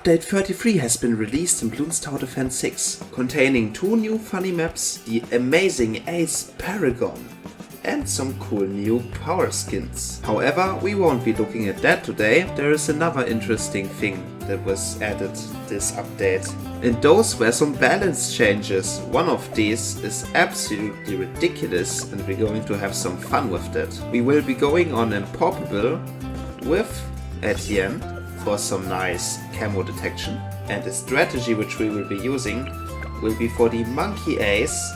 Update 33 has been released in Bloons Tower Defense 6, containing 2 new funny maps, the amazing Ace Paragon, and some cool new power skins. However, we won't be looking at that today. There is another interesting thing that was added this update. And those were some balance changes. One of these is absolutely ridiculous and we're going to have some fun with that. We will be going on Impossible with Etienne for some nice camo detection. And the strategy which we will be using will be for the Monkey Ace,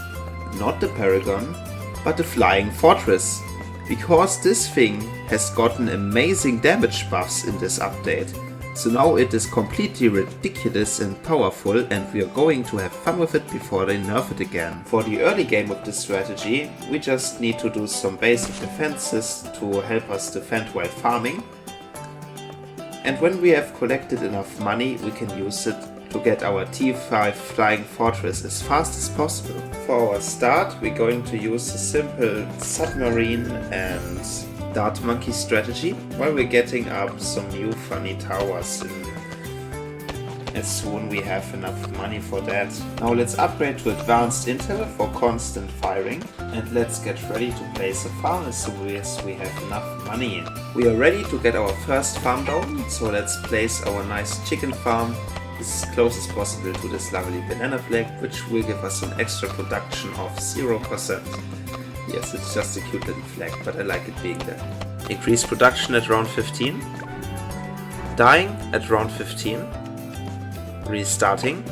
not the Paragon, but the Flying Fortress, because this thing has gotten amazing damage buffs in this update. So now it is completely ridiculous and powerful, and we are going to have fun with it before they nerf it again. For the early game of this strategy, we just need to do some basic defenses to help us defend while farming. And when we have collected enough money, we can use it to get our T5 Flying Fortress as fast as possible. For our start, we're going to use a simple submarine and dart monkey strategy, while we're getting up some new funny towers as soon we have enough money for that. Now let's upgrade to advanced intel for constant firing, and let's get ready to place a farm as soon as we have enough money. We are ready to get our first farm down, so let's place our nice chicken farm as close as possible to this lovely banana flag, which will give us an extra production of 0%. Yes, it's just a cute little flag, but I like it being there. Increase production at round 15. Dying at round 15. Restarting.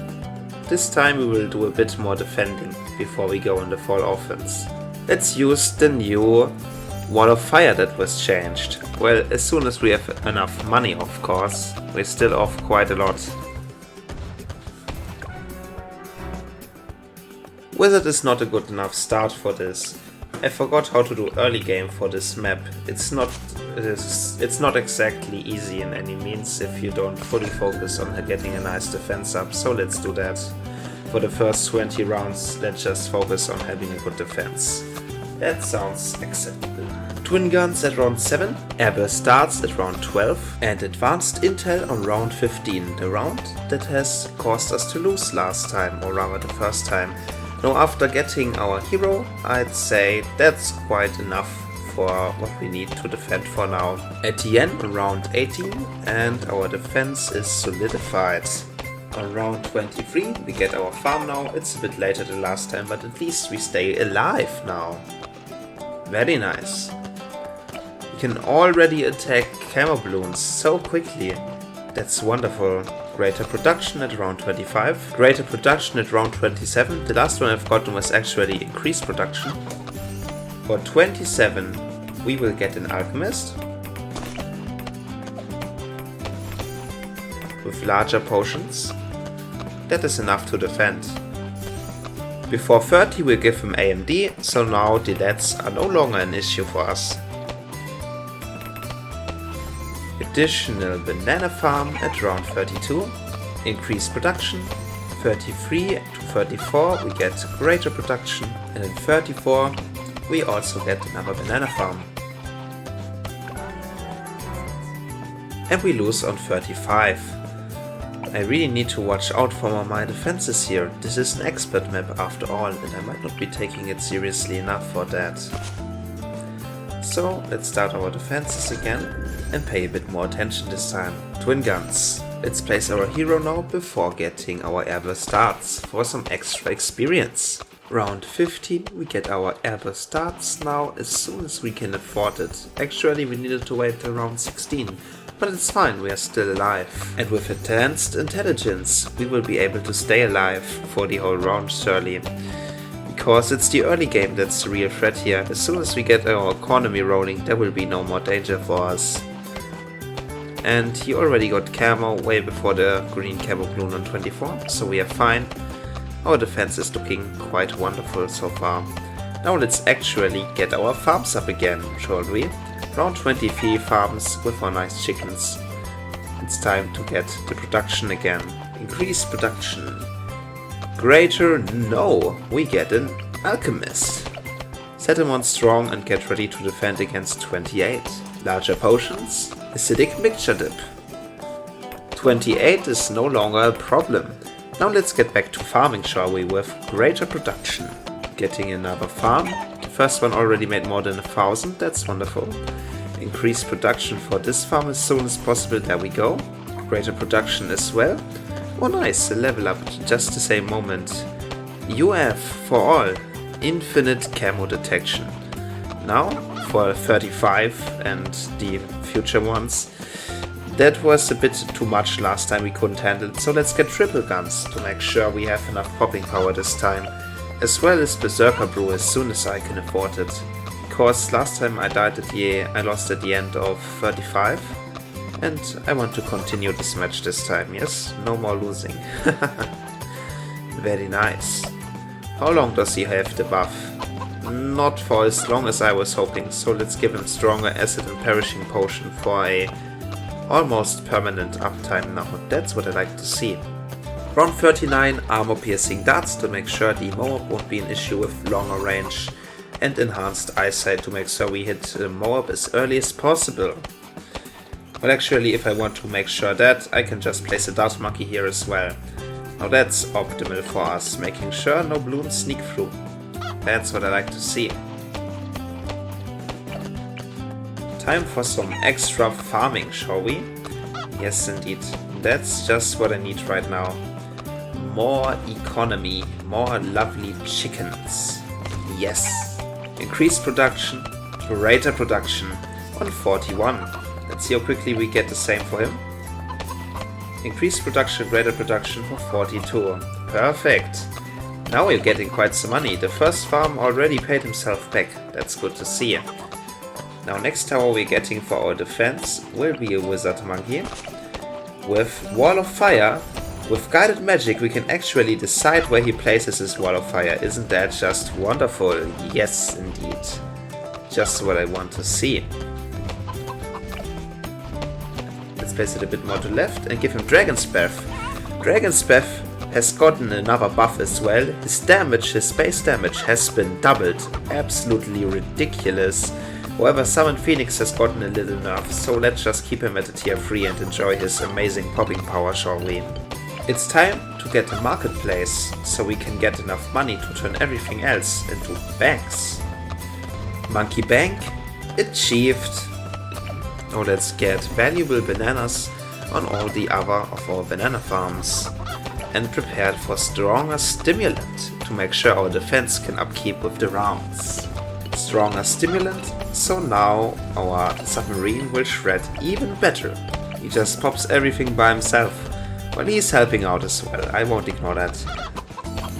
This time we will do a bit more defending before we go in the full offense. Let's use the new Wall of Fire that was changed. Well, as soon as we have enough money, of course. We're still off quite a lot. Wizard is not a good enough start for this. I forgot how to do early game for this map. It's not exactly easy in any means if you don't fully focus on getting a nice defense up, so let's do that. For the first 20 rounds, let's just focus on having a good defense. That sounds acceptable. Twin guns at round 7, airburst darts at round 12, and advanced intel on round 15, the round that has caused us to lose last time, or rather the first time. Now after getting our hero, I'd say that's quite enough for what we need to defend for now. Etienne on round 18, and our defense is solidified. On round 23 we get our farm now. It's a bit later than last time, but at least we stay alive now. Very nice. We can already attack camo balloons so quickly. That's wonderful. Greater production at round 25, greater production at round 27, the last one I've gotten was actually increased production. For 27 we will get an alchemist with larger potions. That is enough to defend. Before 30 we'll give him AMD, so now the deaths are no longer an issue for us. Additional banana farm at round 32, increased production. 33 to 34 we get greater production, and in 34 we also get another banana farm. And we lose on 35. I really need to watch out for my defenses here. This is an expert map after all, and I might not be taking it seriously enough for that. So let's start our defenses again and pay a bit more attention this time. Twin guns. Let's place our hero now before getting our airburst darts for some extra experience. Round 15 we get our airburst darts now as soon as we can afford it. Actually we needed to wait till round 16, but it's fine, we are still alive. And with advanced intelligence we will be able to stay alive for the whole round surely. Because it's the early game that's the real threat here. As soon as we get our economy rolling, there will be no more danger for us. And he already got camo way before the green camo balloon on 24, so we are fine. Our defense is looking quite wonderful so far. Now let's actually get our farms up again, shall we? Round 23 farms with our nice chickens. It's time to get the production again. Increase production. Greater, no, we get an alchemist. Set him on strong and get ready to defend against 28. Larger potions, acidic mixture dip. 28 is no longer a problem. Now let's get back to farming, shall we, with greater production. Getting another farm. The first one already made more than 1,000, that's wonderful. Increase production for this farm as soon as possible, there we go. Greater production as well. Oh nice, a level up at just the same moment. You have, for all, infinite camo detection. Now, for 35 and the future ones, that was a bit too much last time, we couldn't handle it, so let's get triple guns to make sure we have enough popping power this time, as well as Berserker Brew as soon as I can afford it, because last time I lost at the end of 35, and I want to continue this match this time, yes, no more losing. Very nice. How long does he have the buff? Not for as long as I was hoping, so let's give him stronger acid and perishing potion for a almost permanent uptime now. That's what I like to see. Round 39, armor piercing darts to make sure the Moab won't be an issue with longer range, and enhanced eyesight to make sure we hit Moab as early as possible. Well, actually, if I want to make sure that, I can just place a dart monkey here as well. Now that's optimal for us, making sure no balloons sneak through. That's what I like to see. Time for some extra farming, shall we? Yes, indeed. That's just what I need right now. More economy, more lovely chickens. Yes. Increased production, greater production on 41. Let's see how quickly we get the same for him. Increased production, greater production for 42. Perfect. Now we're getting quite some money. The first farm already paid himself back. That's good to see. Now next tower we're getting for our defense will be a wizard monkey. With wall of fire, with guided magic we can actually decide where he places his wall of fire. Isn't that just wonderful? Yes, indeed. Just what I want to see. Let's place it a bit more to left and give him Dragon's Breath. Dragon's Breath has gotten another buff as well. His damage, his base damage has been doubled. Absolutely ridiculous. However, Summon Phoenix has gotten a little nerf, so let's just keep him at a tier 3 and enjoy his amazing popping power, shall we? It's time to get a marketplace, so we can get enough money to turn everything else into banks. Monkey Bank achieved. Now let's get valuable bananas on all the other of our banana farms. And prepared for stronger stimulant to make sure our defense can upkeep with the rounds. Stronger stimulant, so now our submarine will shred even better. He just pops everything by himself. Well, he's helping out as well, I won't ignore that.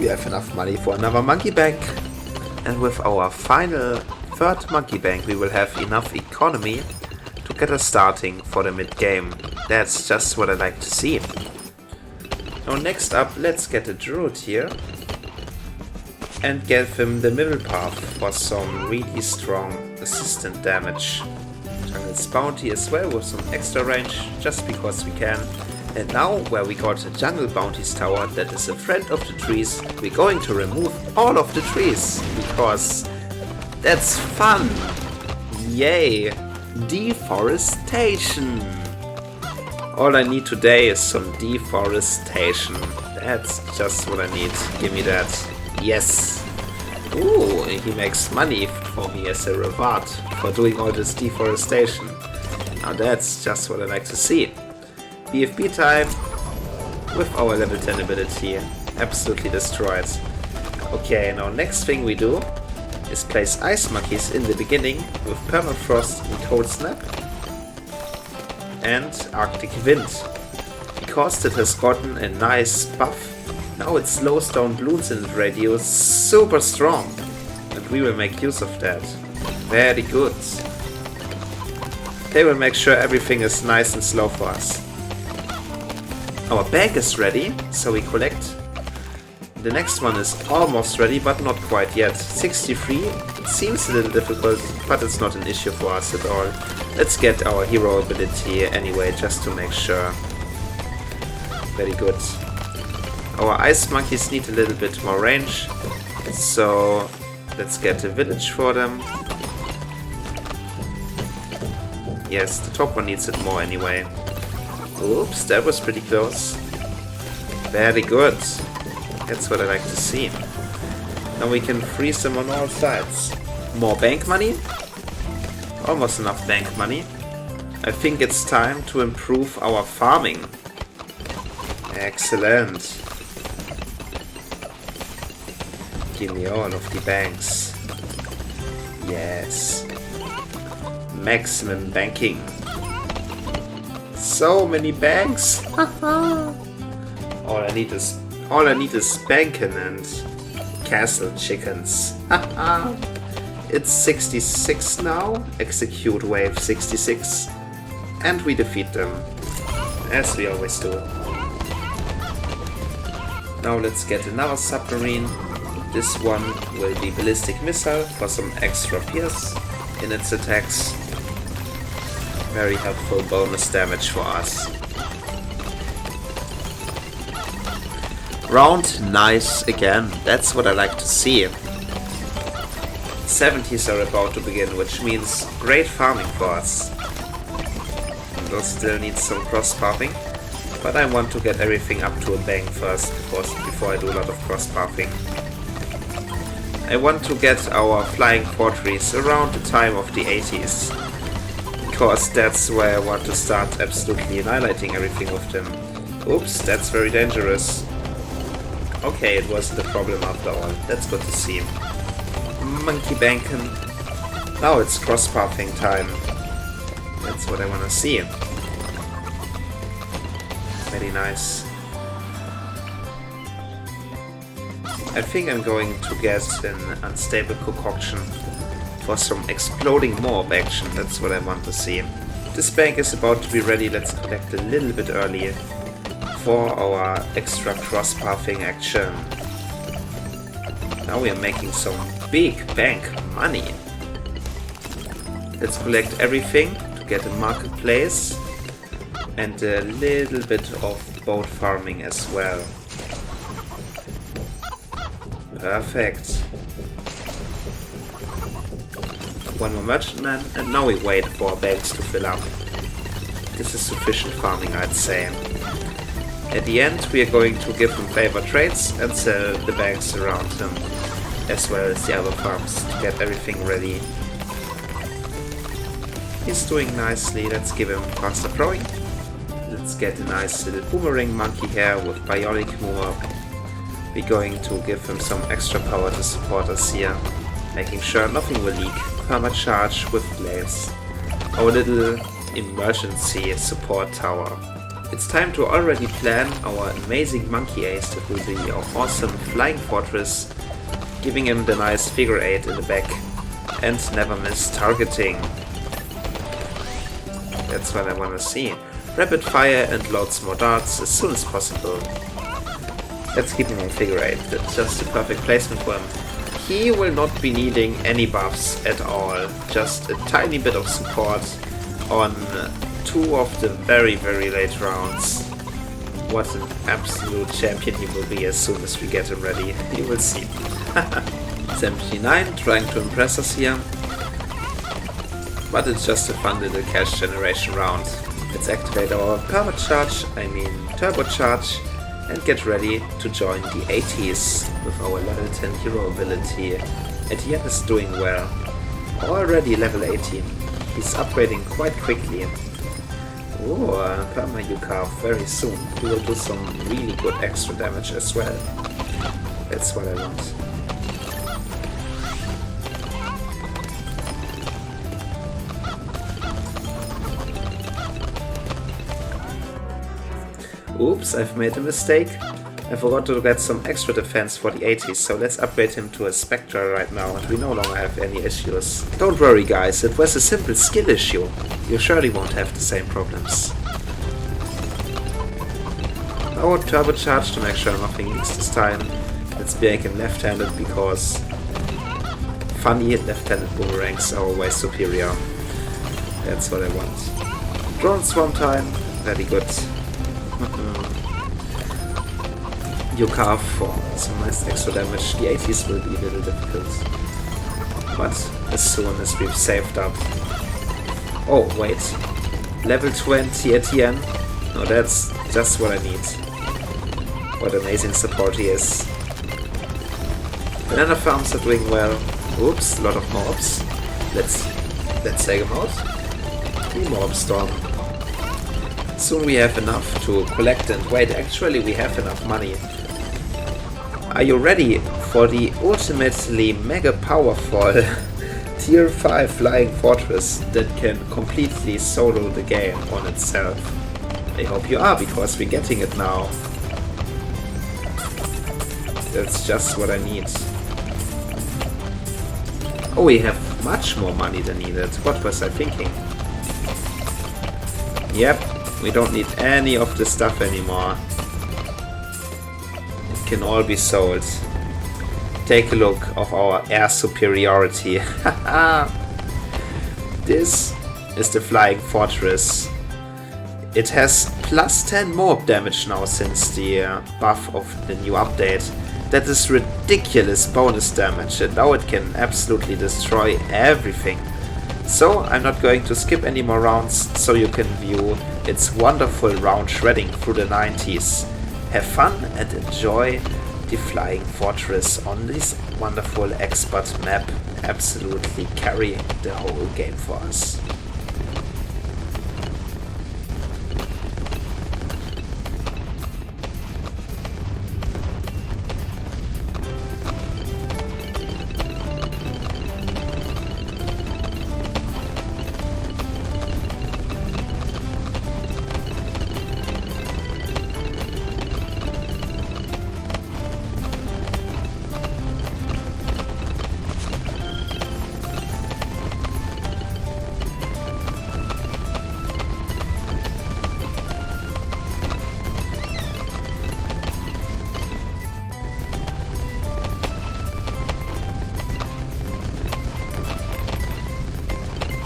We have enough money for another monkey bank. And with our final third monkey bank we will have enough economy to get us starting for the mid game. That's just what I like to see. Now next up, let's get a druid here and give him the middle path for some really strong assistant damage. Jungle's bounty as well with some extra range, just because we can. And now, where we got a jungle bounties tower that is a friend of the trees, we're going to remove all of the trees, because that's fun! Yay! Deforestation! All I need today is some deforestation. That's just what I need. Give me that. Yes! Ooh, he makes money for me as a reward for doing all this deforestation. Now that's just what I like to see. BFB time with our level 10 ability. Absolutely destroyed. Okay, now next thing we do is place ice monkeys in the beginning with permafrost and cold snap. And Arctic Wind. Because it has gotten a nice buff, now it slows down balloons in its radius super strong. And we will make use of that. Very good. They will make sure everything is nice and slow for us. Our bank is ready, so we collect. The next one is almost ready, but not quite yet. 63, it seems a little difficult, but it's not an issue for us at all. Let's get our hero ability anyway, just to make sure. Very good. Our ice monkeys need a little bit more range, so let's get a village for them. Yes, the top one needs it more anyway. Oops, that was pretty close. Very good. That's what I like to see. Now we can freeze them on all sides. More bank money? Almost enough bank money. I think it's time to improve our farming. Excellent. Give me all of the banks. Yes. Maximum banking. So many banks. All I need is banking and castle chickens. It's 66 now. Execute wave 66. And we defeat them. As we always do. Now let's get another submarine. This one will be ballistic missile for some extra pierce in its attacks. Very helpful bonus damage for us. Round nice again. That's what I like to see. 70s are about to begin, which means great farming for us. We'll still need some cross-pathing, but I want to get everything up to a bang first before I do a lot of cross-pathing. I want to get our flying fortress around the time of the 80s, because that's where I want to start absolutely annihilating everything with them. Oops, that's very dangerous. Okay, it wasn't a problem after all. That's good to see. Monkey banking. Now it's cross-pathing time. That's what I want to see. Very nice. I think I'm going to get an unstable concoction for some exploding mob action. That's what I want to see. This bank is about to be ready. Let's collect a little bit early for our extra cross-pathing action. Now we are making some big bank money. Let's collect everything to get a marketplace and a little bit of boat farming as well. Perfect. One more merchantman, and now we wait for our banks to fill up. This is sufficient farming, I'd say. At the end, we are going to give him favor trades and sell the banks around him, as well as the other farms, to get everything ready. He's doing nicely. Let's give him faster throwing. Let's get a nice little boomerang monkey here with bionic Moab. We're going to give him some extra power to support us here, making sure nothing will leak. Perma charge with blades. Our little emergency support tower. It's time to already plan our amazing monkey ace that will be our awesome flying fortress, giving him the nice figure 8 in the back and never miss targeting. That's what I want to see. Rapid fire and loads more darts as soon as possible. Let's keep him on figure 8. That's just the perfect placement for him. He will not be needing any buffs at all, just a tiny bit of support on 2 of the very late rounds. What an absolute champion he will be as soon as we get him ready. You will see. 79 trying to impress us here. But it's just a fun little cash generation round. Let's activate our turbocharge and get ready to join the 80s with our level 10 hero ability. Etienne is doing well. Already level 18. He's upgrading quite quickly. Oh, Perma Yuka very soon. He will do some really good extra damage as well. That's what I want. Oops, I've made a mistake. I forgot to get some extra defense for the 80s, so let's upgrade him to a Spectre right now and we no longer have any issues. Don't worry guys, it was a simple skill issue. You surely won't have the same problems. Now turbocharge to make sure nothing leaks this time. Let's make him left-handed because funny left-handed boomerangs are always superior. That's what I want. Drone swarm time, very good. Yuka for some nice extra damage. The 80s will be a little difficult. But as soon as we've saved up... Oh, wait. Level 20 Etienne. No, that's just what I need. What amazing support he is. Banana farms are doing well. Oops, a lot of mobs. Let's take them out. 3 mob storm. Soon we have enough to collect and wait, actually we have enough money. Are you ready for the ultimately mega powerful tier 5 flying fortress that can completely solo the game on itself? I hope you are, because we're getting it now. That's just what I need. Oh, we have much more money than needed. What was I thinking? Yep, we don't need any of this stuff anymore. It can all be sold. Take a look of our air superiority. This is the flying fortress. It has plus 10 mob damage now since the buff of the new update. That is ridiculous bonus damage, and now it can absolutely destroy everything. So I'm not going to skip any more rounds, so you can view its wonderful round shredding through the 90s. Have fun and enjoy the flying fortress on this wonderful expert map, absolutely carrying the whole game for us.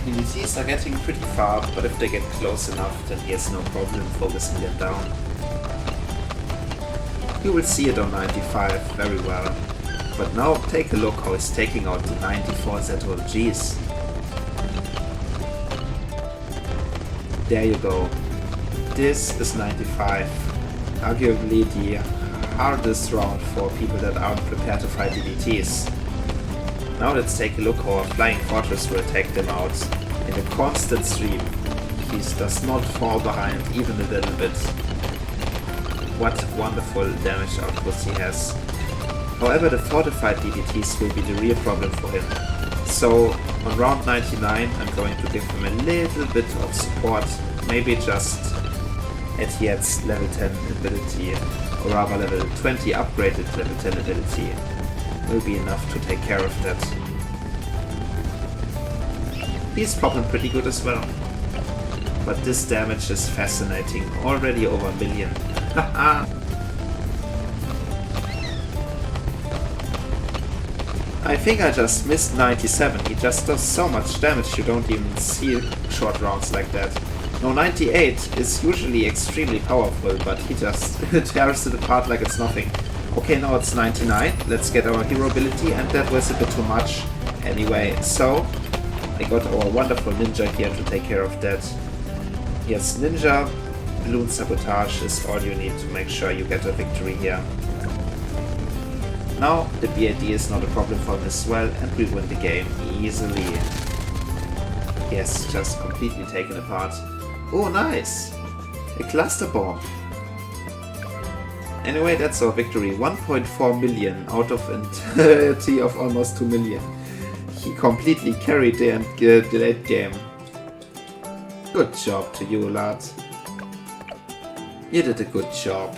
PvCs are getting pretty far, but if they get close enough, then he has no problem focusing them down. You will see it on 95 very well. But now take a look how he's taking out the 94 ZOGs. There you go. This is 95. Arguably the hardest round for people that aren't prepared to fight DDTs. Now let's take a look how our flying fortress will take them out in a constant stream. He does not fall behind even a little bit. What wonderful damage output he has. However, the fortified DDTs will be the real problem for him. So on round 99 I'm going to give him a little bit of support, maybe just Etiette's level 10 ability, or rather level 20 upgraded level 10 ability. Will be enough to take care of that. He's popping pretty good as well. But this damage is fascinating, already over 1 million. I think I just missed 97, he just does so much damage you don't even see short rounds like that. No, 98 is usually extremely powerful, but he just tears it apart like it's nothing. Okay, now it's 99, let's get our hero ability, and that was a bit too much. Anyway, so I got our wonderful ninja here to take care of that. Yes, ninja, balloon sabotage is all you need to make sure you get a victory here. Now the BAD is not a problem for him as well, and we win the game easily. Yes, just completely taken apart. Oh, nice! A cluster bomb. Anyway, that's our victory. 1.4 million out of entirety of almost 2 million. He completely carried the late game. Good job to you, lad. You did a good job.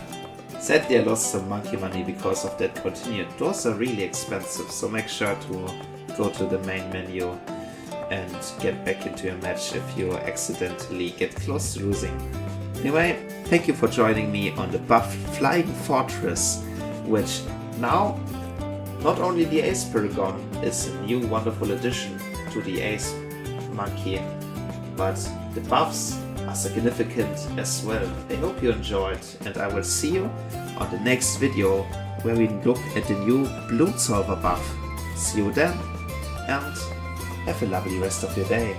Sadly, I lost some monkey money because of that continued. Those are really expensive, so make sure to go to the main menu and get back into your match if you accidentally get close to losing. Anyway, thank you for joining me on the buff Flying Fortress, which now, not only the Ace Paragon is a new wonderful addition to the Ace Monkey, but the buffs are significant as well. I hope you enjoyed, and I will see you on the next video where we look at the new Bloons Tower buff. See you then, and have a lovely rest of your day.